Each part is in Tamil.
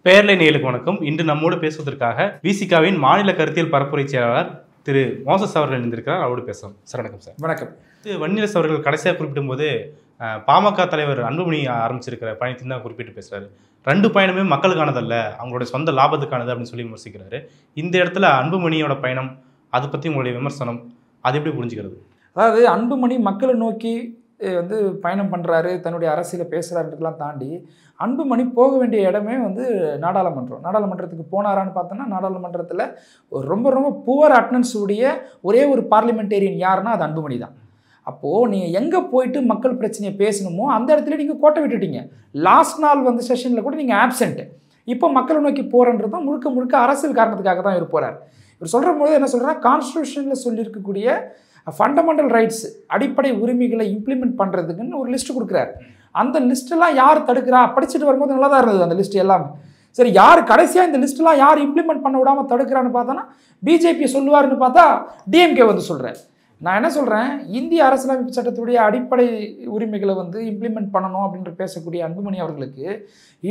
பேரலை நேயர்களுக்கு வணக்கம். இன்று நம்மோடு பேசுவதற்காக விசிகாவின் மாநில கருத்தியல் பரப்புரை செயலாளர் திரு மோசஸ் அவர்கள் இருந்திருக்கிறார். அவரோடு பேசலாம். சார் வணக்கம். சார் வணக்கம். வன்னியரசு அவர்கள் கடைசியாக குறிப்பிடும் போது பாமக தலைவர் அன்புமணி ஆரம்பிச்சிருக்கிற பயணத்தின் தான் குறிப்பிட்டு பேசுறாரு. 2 பயணமே மக்களுக்கானதல்ல, அவங்களுடைய சொந்த லாபத்துக்கானது அப்படின்னு சொல்லி விமர்சிக்கிறாரு. இந்த இடத்துல அன்புமணியோட பயணம், அதை பற்றி உங்களுடைய விமர்சனம், அது எப்படி புரிஞ்சுக்கிறது? அதாவது அன்புமணி மக்களை நோக்கி பயணம் பண்ணுறாரு, தன்னுடைய அரசியலை பேசுகிறாருன்றதெல்லாம் தாண்டி அன்புமணி போக வேண்டிய இடமே நாடாளுமன்றத்துக்கு போனாரான்னு பார்த்தோன்னா நாடாளுமன்றத்தில் ரொம்ப ரொம்ப புவர் அட்டனன்ஸ் உடைய ஒரே ஒரு பார்லிமெண்டேரியன் யாருன்னா அது அன்புமணி தான். அப்போது நீங்கள் எங்கே போயிட்டு மக்கள் பிரச்சனையை பேசணுமோ அந்த இடத்துல நீங்கள் கோட்டை விட்டுட்டீங்க. லாஸ்ட் நாள் செஷனில் கூட நீங்கள் ஆப்சென்ட். இப்போ மக்களை நோக்கி போகிறன்றது தான் முழுக்க முழுக்க அரசியல் காரணத்துக்காக தான் இவர் போகிறார். இவர் சொல்கிற போது என்ன சொல்கிறார், கான்ஸ்டியூஷனில் சொல்லியிருக்கக்கூடிய ஃபண்டமெண்டல் ரைட்ஸ், அடிப்படை உரிமைகளை இம்ப்ளிமெண்ட் பண்ணுறதுக்குன்னு ஒரு லிஸ்ட்டு கொடுக்குறாரு. அந்த லிஸ்ட்டெல்லாம் யார் தடுக்கிறா? படிச்சுட்டு வரும்போது நல்லா தான் இருந்தது அந்த லிஸ்ட் எல்லாமே. சரி, யார் கடைசியாக இந்த லிஸ்ட்டெலாம் யார் இம்ப்ளிமெண்ட் பண்ண விடாமல் தடுக்கிறான்னு பார்த்தோன்னா பிஜேபி சொல்லுவார்னு பார்த்தா டிஎம்கே சொல்கிறார். நான் என்ன சொல்கிறேன், இந்திய அரசியலமைப்பு சட்டத்துடைய அடிப்படை உரிமைகளை இம்ப்ளிமெண்ட் பண்ணணும் அப்படின்ற பேசக்கூடிய அன்புமணி அவர்களுக்கு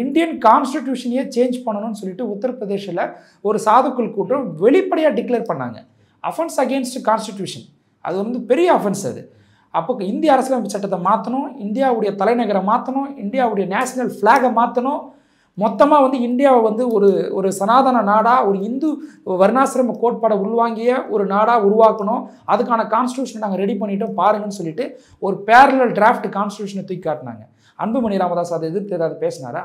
இந்தியன் கான்ஸ்டிடியூஷனையே சேஞ்ச் பண்ணணும்னு சொல்லிட்டு உத்தரப்பிரதேசில் ஒரு சாதுக்கள் கூட்டம் வெளிப்படையாக டிக்ளேர் பண்ணாங்க. அஃபென்ஸ் அகெயின்ஸ்ட் கான்ஸ்டிடியூஷன், அது பெரிய அஃபென்ஸ். அது அப்போ இந்திய அரசியலமைப்பு சட்டத்தை மாற்றணும், இந்தியாவுடைய தலைநகரை மாற்றணும், இந்தியாவுடைய நேஷனல் ஃப்ளாகை மாற்றணும், மொத்தமாக இந்தியாவை ஒரு சனாதன நாடாக, ஒரு இந்து வர்ணாசிரம கோட்பாடை உள்வாங்கிய ஒரு நாடாக உருவாக்கணும். அதுக்கான கான்ஸ்டியூஷனை நாங்கள் ரெடி பண்ணிட்டோம் பாருங்கன்னு சொல்லிட்டு ஒரு பேரலல் டிராஃப்ட் கான்ஸ்டியூஷனை தூக்கி காட்டினாங்க. அன்புமணி ராமதாஸ் அதை எதிர்த்து ஏதாவது பேசினாரா?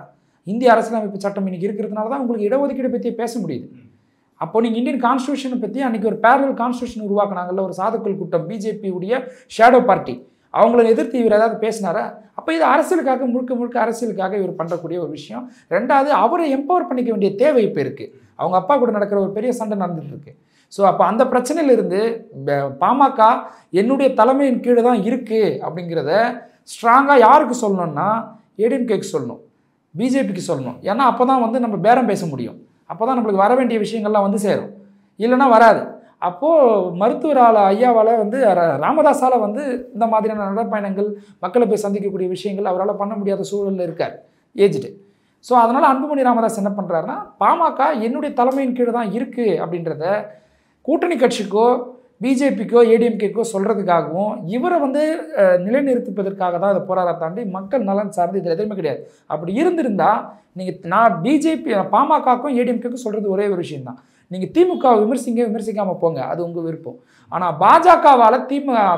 இந்திய அரசியலமைப்பு சட்டம் இன்னைக்கு இருக்கிறதுனால தான் உங்களுக்கு இடஒதுக்கீடு பற்றி பேச முடியுது. அப்போ நீங்கள் இந்தியன் கான்ஸ்டியூஷனை பற்றி அன்றைக்கி ஒரு பேரலல் கான்ஸ்டியூஷன் உருவாக்குனாங்கல்ல ஒரு சாதுக்கள் கூட்டம், பிஜேபியுடைய ஷேடோ பார்ட்டி, அவங்கள எதிர்த்து இவர் ஏதாவது பேசினாரா? அப்போ இது அரசியலுக்காக, முழுக்க முழுக்க அரசியலுக்காக இவர் பண்ணக்கூடிய ஒரு விஷயம். ரெண்டாவது, அவரை எம்பவர் பண்ணிக்க வேண்டிய தேவை இப்போ இருக்குது. அவங்க அப்பா கூட நடக்கிற ஒரு பெரிய சண்டை நடந்துட்டு இருக்கு. ஸோ அப்போ அந்த பிரச்சனையிலிருந்து பாமக என்னுடைய தலைமையின் கீழே தான் இருக்குது அப்படிங்கிறத ஸ்ட்ராங்காக யாருக்கு சொல்லணும்னா ஏடிஎம்கேக்கு சொல்லணும், பிஜேபிக்கு சொல்லணும். ஏன்னா அப்போ தான் நம்ம பேரம் பேச முடியும். அப்போ தான் நம்மளுக்கு வர வேண்டிய விஷயங்கள்லாம் சேரும், இல்லைன்னா வராது. அப்போது மருத்துவரால் ஐயாவால் ராமதாஸால் இந்த மாதிரியான நடப்பயணங்கள், மக்களை போய் சந்திக்கக்கூடிய விஷயங்கள் அவரால் பண்ண முடியாத சூழலில் இருக்கார், ஏஜ்டு. ஸோ அதனால் அன்புமணி ராமதாஸ் என்ன பண்ணுறாருன்னா, பாமக என்னுடைய தலைமையின் கீழே தான் இருக்குது அப்படின்றத கூட்டணி கட்சிக்கோ பிஜேபிக்கோ ஏடிஎம்கேக்கோ சொல்கிறதுக்காகவும் இவரை நிலைநிறுத்திப்பதற்காக தான் அதை போராட தாண்டி மக்கள் நலன் சார்ந்து இதில் எதுவுமே கிடையாது. அப்படி இருந்திருந்தால் நான் பாமகக்கும் ஏடிஎம்கேக்கும் சொல்கிறது ஒரே ஒரு விஷயம்தான், நீங்கள் திமுகவை விமர்சிக்காமல் போங்க, அது உங்கள் விருப்பம். ஆனால் பாஜகவால்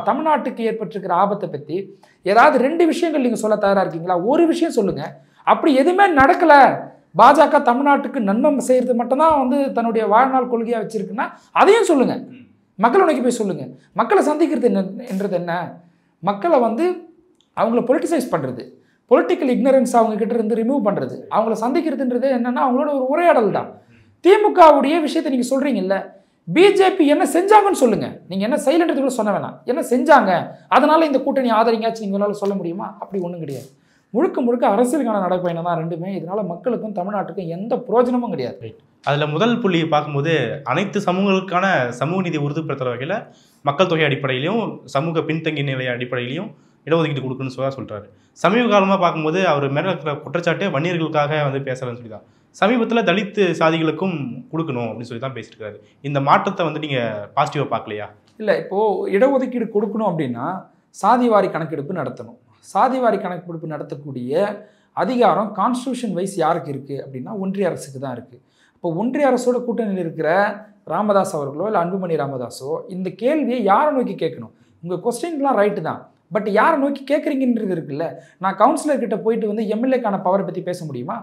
தமிழ்நாட்டுக்கு ஏற்பட்டிருக்கிற ஆபத்தை பற்றி ஏதாவது 2 விஷயங்கள் நீங்கள் சொல்ல தயாராக இருக்கீங்களா? ஒரு விஷயம் சொல்லுங்கள். அப்படி எதுவுமே நடக்கலை, பாஜக தமிழ்நாட்டுக்கு நன்மை செய்கிறது மட்டும்தான் தன்னுடைய வாழ்நாள் கொள்கையாக வச்சுருக்குன்னா அதையும் சொல்லுங்கள். மக்களை நோக்கி போய் சொல்லுங்கள். மக்களை சந்திக்கிறது என்றது என்ன? மக்களை அவங்கள பொலிட்டிசைஸ் பண்ணுறது, பொலிட்டிக்கல் இக்னரன்ஸ் அவங்கக்கிட்ட இருந்து ரிமூவ் பண்ணுறது, அவங்கள சந்திக்கிறதுன்றது என்னென்னா அவங்களோட ஒரு உரையாடல் தான். திமுகவுடைய விஷயத்தை நீங்கள் சொல்கிறீங்கல்ல, பிஜேபி என்ன செஞ்சாங்கன்னு சொல்லுங்கள். நீங்கள் என்ன சைலண்ட் கூட சொன்ன வேணாம், என்ன செஞ்சாங்க, அதனால் இந்த கூட்டணி ஆதரிங்காச்சும் நீங்களால் சொல்ல முடியுமா? அப்படி ஒன்றும் கிடையாது. முழுக்க முழுக்க அரசியலுக்கான நடைப்பயணம் தான் ரெண்டுமே. இதனால் மக்களுக்கும் தமிழ்நாட்டுக்கும் எந்த பிரயோஜனமும் கிடையாது. அதில் முதல் புள்ளியை பார்க்கும்போது அனைத்து சமூகங்களுக்கான சமூக நீதி உறுதிப்படுத்துகிற வகையில் மக்கள் தொகை அடிப்படையிலையும் சமூக பின்தங்கிய நிலை அடிப்படையிலையும் இடஒதுக்கீடு கொடுக்குன்னு சொல்கிறாரு. சமீப காலமாக பார்க்கும்போது அவர் மேலே இருக்கிற குற்றச்சாட்டு வன்னியர்களுக்காக பேசுகிறேன்னு சொல்லி தான். சமீபத்தில் தலித் சாதிகளுக்கும் கொடுக்கணும் அப்படின்னு சொல்லி தான் பேசியிருக்காரு. இந்த மாற்றத்தை நீங்கள் பாசிட்டிவாக பார்க்கலையா? இல்லை, இப்போது இடஒதுக்கீடு கொடுக்கணும் அப்படின்னா சாதிவாரி கணக்கெடுப்பு நடத்தணும். சாதிவாரி கணக்கெடுப்பு நடத்தக்கூடிய அதிகாரம் கான்ஸ்டியூஷன் வைஸ் யாருக்கு இருக்குது அப்படின்னா ஒன்றிய அரசுக்கு தான் இருக்குது. இப்போ ஒன்றிய அரசோட கூட்டணியில் இருக்கிற ராமதாஸ் அவர்களோ இல்லை அன்புமணி ராமதாஸோ இந்த கேள்வியை யாரை நோக்கி கேட்கணும்? உங்கள் கொஸ்டின்லாம் ரைட்டு தான், பட் யாரை நோக்கி கேட்குறீங்கன்றது இருக்குல்ல. நான் கவுன்சிலர் கிட்ட போயிட்டு எம்எல்ஏக்கான பவரை பற்றி பேச முடியுமா?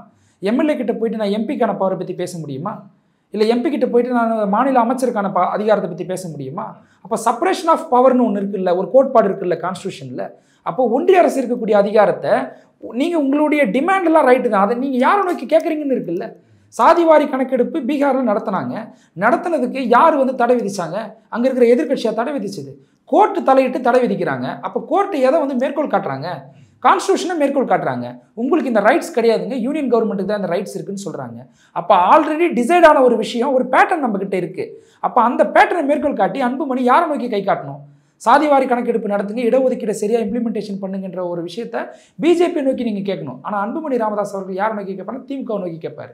எம்எல்ஏ கிட்ட போயிட்டு நான் எம்பிக்கான பவரை பற்றி பேச முடியுமா? இல்லை எம்பி கிட்ட போயிட்டு நான் மாநில அமைச்சருக்கான அதிகாரத்தை பற்றி பேச முடியுமா? அப்போ செப்பரேஷன் ஆஃப் பவர்னு ஒன்று இருக்குல்ல, ஒரு கோட்பாடு இருக்குல்ல கான்ஸ்டியூஷனில். அப்போ ஒன்றிய அரசு இருக்கக்கூடிய அதிகாரத்தை நீங்கள் உங்களுடைய டிமாண்டெல்லாம் ரைட்டு தான், அதை நீங்கள் யாரை நோக்கி கேட்குறீங்கன்னு இருக்குல்ல. சாதிவாரி கணக்கெடுப்பு பீகாரில் நடத்தினதுக்கு யார் தடை விதிச்சாங்க? அங்கே இருக்கிற எதிர்கட்சியாக தடை விதிச்சது. கோர்ட்டு தலையிட்டு தடை விதிக்கிறாங்க. அப்போ கோர்ட்டு எதை மேற்கோள் காட்டுறாங்க? கான்ஸ்டியூஷனை மேற்கோள் காட்டுறாங்க. உங்களுக்கு இந்த ரைட்ஸ் கிடையாதுங்க, யூனியன் கவர்மெண்ட்டுக்கு தான் இந்த ரைட்ஸ் இருக்குன்னு சொல்கிறாங்க. அப்போ ஆல்ரெடி டிசைட் ஆன ஒரு விஷயம், ஒரு பேட்டர்ன் நம்மக்கிட்ட இருக்குது. அப்போ அந்த பேட்டர்னை மேற்கோள் காட்டி அன்புமணி யாரை நோக்கி கை காட்டணும்? சாதிவாரி கணக்கெடுப்பு நடத்துங்க, இடஒதுக்கீடு சரியாக இம்ப்ளிமெண்டேஷன் பண்ணுங்கன்ற ஒரு விஷயத்தை பிஜேபி நோக்கி நீங்கள் கேட்கணும். ஆனால் அன்புமணி ராமதாஸ் அவர்கள் யாரை நோக்கி கேட்பாருன்னா திமுக நோக்கி கேட்பார்.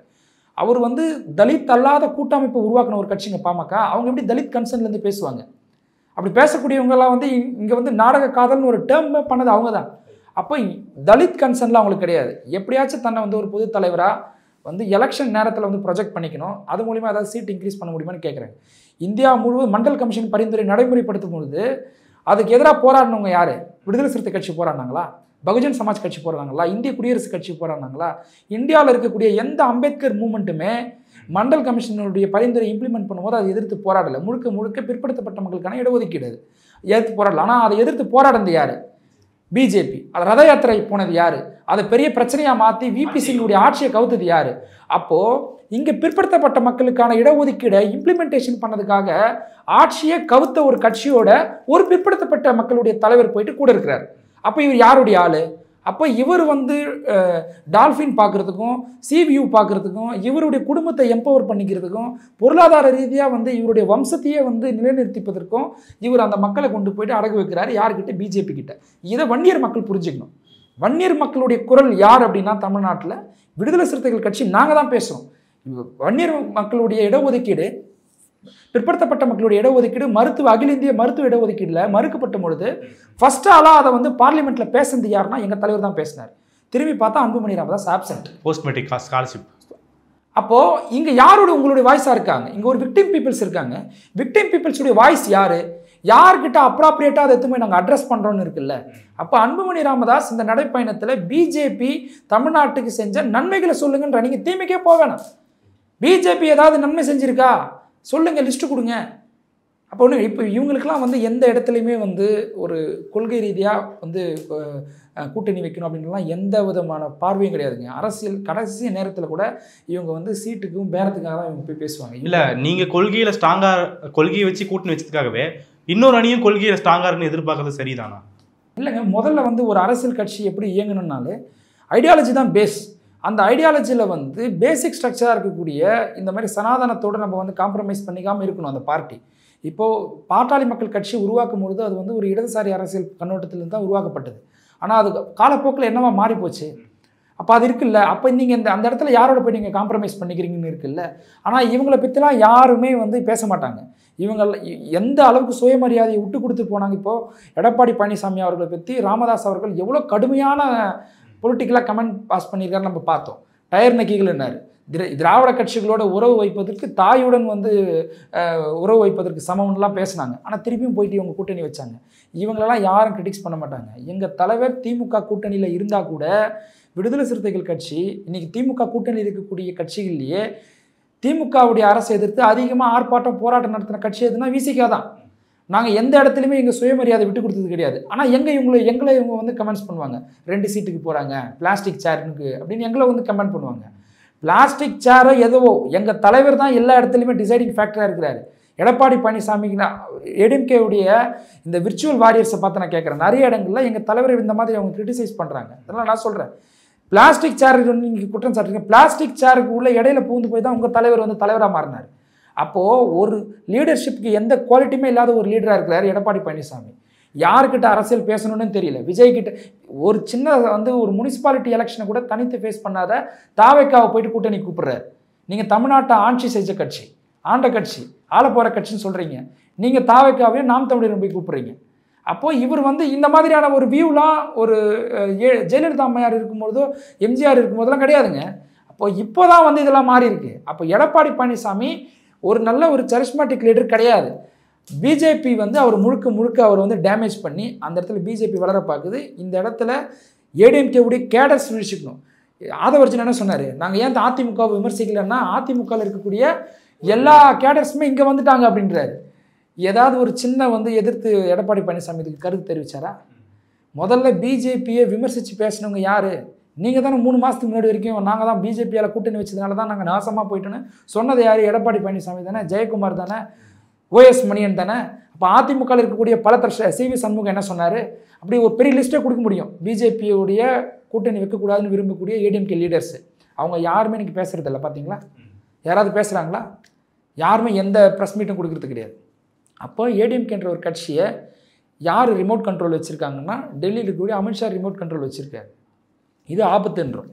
அவர் வந்து தலித் அல்லாத கூட்டமைப்பை உருவாக்கின ஒரு கட்சிங்க பாமக. அவங்க எப்படி தலித் கன்சர்ன்லேருந்து பேசுவாங்க? அப்படி பேசக்கூடியவங்கெல்லாம் வந்து இங்கே வந்து நாடக காதல்னு ஒரு டேர்ம் பண்ணது அவங்க தான். அப்போ தலித் கன்சர்ன்லாம் அவங்களுக்கு கிடையாது. எப்படியாச்சும் தன்னை வந்து ஒரு பொது தலைவராக வந்து எலெக்ஷன் நேரத்தில் வந்து ப்ரொஜெக்ட் பண்ணிக்கணும், அது மூலிமா ஏதாவது சீட் இன்க்ரீஸ் பண்ண முடியுமான்னு கேட்குறாங்க. இந்தியா முழுவதும் மண்டல் கமிஷன் பரிந்துரை நடைமுறைப்படுத்தும் பொழுது அதுக்கு எதிராக போராடினவங்க யார்? விடுதலை சிறுத்தை கட்சி போராடினாங்களா? பகுஜன் சமாஜ் கட்சி போராடினாங்களா? இந்திய குடியரசு கட்சி போராடினாங்களா? இந்தியாவில் இருக்கக்கூடிய எந்த அம்பேத்கர் மூமெண்ட்டுமே மண்டல் கமிஷனுடைய பரிந்துரை இம்ப்ளிமெண்ட் பண்ணும்போது அதை எதிர்த்து போராடலை. முழுக்க முழுக்க பிற்படுத்தப்பட்ட மக்களுக்கான இடஒதுக்கீடு எதிர்த்து போராடல. ஆனால் அதை எதிர்த்து போராடினது யார்? பிஜேபி. அது ரத யாத்திரை போனது யார்? அதை பெரிய பிரச்சனையாக மாற்றி விபி சிங்குடைய ஆட்சியை கவுத்தது யார்? அப்போது இங்கே பிற்படுத்தப்பட்ட மக்களுக்கான இடஒதுக்கீடை இம்ப்ளிமெண்டேஷன் பண்ணதுக்காக ஆட்சியை கவுத்த ஒரு கட்சியோட ஒரு பிற்படுத்தப்பட்ட மக்களுடைய தலைவர் போயிட்டு கூட இருக்கிறார். அப்போ இவர் யாருடைய ஆள்? அப்போ இவர் வந்து டால்ஃபின் பார்க்குறதுக்கும் சிவியூ பார்க்குறதுக்கும் இவருடைய குடும்பத்தை எம்பவர் பண்ணிக்கிறதுக்கும் பொருளாதார ரீதியாக வந்து இவருடைய வம்சத்தையே வந்து நிலைநிறுத்திப்பதற்கும் இவர் அந்த மக்களை கொண்டு போயிட்டு அடகு வைக்கிறார். யார்கிட்ட? பிஜேபி கிட்ட. இதை வன்னியர் மக்கள் புரிஞ்சுக்கணும். வன்னியர் மக்களுடைய குரல் யார் அப்படின்னா தமிழ்நாட்டில் விடுதலை சிறுத்தைகள் கட்சி நாங்கள் தான் பேசுகிறோம். வன்னியர் மக்களுடைய இடஒதுக்கீடு, பிற்படுத்தப்பட்ட மக்களுடைய இடஒதுக்கீடு அகில இந்திய மருத்துவ இடஒதுக்கீடுல மறுக்கப்பட்ட பொழுது ஃபர்ஸ்ட் ஆளாக அதை வந்து பார்லிமெண்ட்ல பேசுனது யாருன்னா எங்க தலைவர் தான் பேசினார். திரும்பி பார்த்தா Anbumani Ramadoss absent. Post matric scholarship. அப்போ இங்க யாரோட உங்களுடைய வாய்ஸா இருக்காங்க? இங்க ஒரு விக்டிம் பீப்புள்ஸ் இருக்காங்க. விக்டிம் பீப்புள்ஸுடைய வாய்ஸ் யாரு? யார்கிட்ட அப்ராப்ரியேட்டா அதை எதுவுமே நாங்கள் அட்ரஸ் பண்றோம்னு இருக்குல்ல. அப்போ அன்புமணி ராமதாஸ் இந்த நடைப்பயணத்தில் பிஜேபி தமிழ்நாட்டுக்கு செஞ்ச நன்மைகளை சொல்லுங்கன்ற. நீங்க தீமைக்கே போக வேணாம். பிஜேபி ஏதாவது நன்மை செஞ்சிருக்கா சொல்லுங்க, லிஸ்ட்டு கொடுங்க. அப்போ ஒன்று இப்போ இவங்களுக்கெல்லாம் வந்து எந்த இடத்துலையுமே வந்து ஒரு கொள்கை ரீதியாக வந்து கூட்டணி வைக்கணும் அப்படின்லாம் எந்த விதமான பார்வையும் கிடையாதுங்க. அரசியல் கடைசி நேரத்தில் கூட இவங்க வந்து சீட்டுக்கும் பேரத்துக்காக தான் இவங்க போய் பேசுவாங்க. இல்லை, நீங்கள் கொள்கையில் ஸ்ட்ராங்காக கொள்கையை வச்சு கூட்டணி வச்சதுக்காகவே இன்னொரு அணியும் கொள்கையில் ஸ்ட்ராங்காக இருக்குன்னு எதிர்பார்க்கறது சரிதானா? இல்லைங்க, முதல்ல வந்து ஒரு அரசியல் கட்சி எப்படி இயங்கணும்னாலே ஐடியாலஜி தான் பேஸ். அந்த ஐடியாலஜியில் வந்து பேசிக் ஸ்ட்ரக்சராக இருக்கக்கூடிய இந்த மாதிரி சனாதனத்தோடு நம்ம வந்து காம்ப்ரமைஸ் பண்ணிக்காமல் இருக்கணும் அந்த பார்ட்டி. இப்போது பாட்டாளி மக்கள் கட்சி உருவாக்கும் பொழுது அது வந்து ஒரு இடதுசாரி அரசியல் கண்ணோட்டத்திலிருந்து தான் உருவாக்கப்பட்டது. ஆனால் அது காலப்போக்கில் என்னவா மாறி போச்சு. அப்போ அது இருக்குல்ல. அப்போ நீங்கள் அந்த இடத்துல யாரோட போய் நீங்கள் காம்ப்ரமைஸ் பண்ணிக்கிறீங்கன்னு இருக்குல்ல. ஆனால் இவங்களை பற்றிலாம் யாருமே வந்து பேச மாட்டாங்க. இவங்க எந்த அளவுக்கு சுயமரியாதையை விட்டு கொடுத்து போனாங்க. இப்போது எடப்பாடி பழனிசாமி அவர்களை பற்றி ராமதாஸ் அவர்கள் எவ்வளோ கடுமையான பொலிட்டிக்கலாக கமெண்ட் பாஸ் பண்ணியிருக்காரு நம்ம பார்த்தோம். டயர் நக்கிகள் என்னார்? திராவிட கட்சிகளோட உறவு வைப்பதற்கு தாயுடன் வந்து உறவு வைப்பதற்கு சமம்லாம் பேசினாங்க. ஆனால் திருப்பியும் போயிட்டு இவங்க கூட்டணி வச்சாங்க. இவங்களெல்லாம் யாரும் கிரிட்டிக்ஸ் பண்ண மாட்டாங்க. எங்கள் தலைவர் திமுக கூட்டணியில் இருந்தால் கூட விடுதலை சிறுத்தைகள் கட்சி இன்னைக்கு திமுக கூட்டணியில் இருக்கக்கூடிய கட்சிகள்லேயே திமுகவுடைய அரசை எதிர்த்து அதிகமாக ஆர்ப்பாட்டம் போராட்டம் நடத்தின கட்சி எதுனா விசிகா தான். நாங்கள் எந்த இடத்துலையுமே எங்கள் சுயமரியாதை விட்டு கொடுத்தது கிடையாது. ஆனால் எங்களை இவங்க வந்து கமெண்ட்ஸ் பண்ணுவாங்க. 2 சீட்டுக்கு போகிறாங்க, பிளாஸ்டிக் சேருக்கு அப்படின்னு எங்களை வந்து கமெண்ட் பண்ணுவாங்க. பிளாஸ்டிக் சேரோ எதுவோ எங்கள் தலைவர் தான் எல்லா இடத்துலையுமே டிசைடிங் ஃபேக்டராக இருக்கிறாரு. எடப்பாடி பழனிசாமிக்கு ஏடிஎம்கேவுடைய இந்த விர்ச்சுவல் வாரியர்ஸை பார்த்து நான் கேட்குறேன். நிறைய இடங்களில் எங்கள் தலைவரை இந்த மாதிரி அவங்க கிரிட்டிசைஸ் பண்ணுறாங்க. அதெல்லாம் நான் சொல்கிறேன், பிளாஸ்டிக் சேருக்கு நீங்கள் குற்றம் சாட்டுறீங்க. பிளாஸ்டிக் சேருக்கு உள்ள இடையில பூந்து போய் தான் உங்கள் தலைவர் வந்து தலைவராக மாறினார். அப்போது ஒரு லீடர்ஷிப்புக்கு எந்த குவாலிட்டியுமே இல்லாத ஒரு லீடராக இருக்கிறார் எடப்பாடி பழனிசாமி. யாருக்கிட்ட அரசியல் பேசணும்னு தெரியல. விஜய் கிட்ட ஒரு சின்ன வந்து ஒரு முனிசிபாலிட்டி எலெக்ஷனை கூட தனித்து ஃபேஸ் பண்ணாத தாவேக்காவை போயிட்டு கூட்டணி கூப்பிடுறாரு. நீங்கள் தமிழ்நாட்டை ஆட்சி செஞ்ச கட்சி, ஆண்ட கட்சி, ஆள போகிற கட்சின்னு சொல்கிறீங்க. நீங்கள் தாவேக்காவையும் நாம் தமிழரும் போய் கூப்பிட்றீங்க. அப்போது இவர் வந்து இந்த மாதிரியான ஒரு வியூலாம் ஒரு ஜெயலலிதா அம்மையார் இருக்கும்போதோ எம்ஜிஆர் இருக்கும்போதெல்லாம் கிடையாதுங்க. அப்போது இப்போ தான் வந்து இதெல்லாம் மாறி இருக்கு. அப்போ எடப்பாடி பழனிசாமி ஒரு நல்ல ஒரு சரிஸ்மாட்டிக் லீடர் கிடையாது. பிஜேபி வந்து அவர் முழுக்க அவர் வந்து டேமேஜ் பண்ணி அந்த இடத்துல பிஜேபி வளர பார்க்குது. இந்த இடத்துல ஏடிஎம்கேவுடைய கேடர்ஸ் விழிச்சிக்கணும். ஆதவர்ஜன் என்ன சொன்னார், நாங்கள் ஏன் அதிமுகவை விமர்சிக்கலன்னா அதிமுகவில் இருக்கக்கூடிய எல்லா கேடர்ஸுமே இங்கே வந்துட்டாங்க அப்படின்றாரு. ஏதாவது ஒரு சின்ன வந்து எதிர்த்து எடப்பாடி பழனிசாமி இதுக்கு கருத்து தெரிவிச்சாரா? முதல்ல பிஜேபியை விமர்சித்து பேசினவங்க யார்? நீங்கள் தானே 3 மாதத்துக்கு முன்னாடி வரைக்கும் நாங்கள் தான் பிஜேபியால் கூட்டணி வச்சதுனால தான் நாங்கள் நாசமாக போயிட்டோன்னு சொன்னது யார்? எடப்பாடி பழனிசாமி தானே, ஜெயக்குமார் தானே, ஓஎஸ் மணியன் தானே. அப்போ அதிமுகவில் இருக்கக்கூடிய பல சிவி சண்முகம் என்ன சொன்னார்? அப்படி ஒரு பெரிய லிஸ்ட்டை கொடுக்க முடியும். பிஜேபியோடைய கூட்டணி வைக்கக்கூடாதுன்னு விரும்பக்கூடிய ஏடிஎம்கே லீடர்ஸ் அவங்க யாருமே இன்றைக்கி பேசுகிறதில்ல. பார்த்தீங்களா? யாராவது பேசுகிறாங்களா? யாருமே எந்த ப்ரெஸ் மீட்டும் கொடுக்குறது கிடையாது. அப்போ ஏடிஎம்கேன்ற ஒரு கட்சியை யார் ரிமோட் கண்ட்ரோல் வச்சுருக்காங்கன்னா டெல்லியில் இருக்கக்கூடிய அமித்ஷா ரிமோட் கண்ட்ரோல் வச்சுருக்காரு. இது ஆபத்துன்றோம்.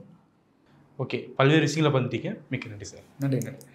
ஓகே, பல்வேறு விஷயங்களை பந்துட்டீங்க. மிக்க நன்றி சார். நன்றி நன்றி.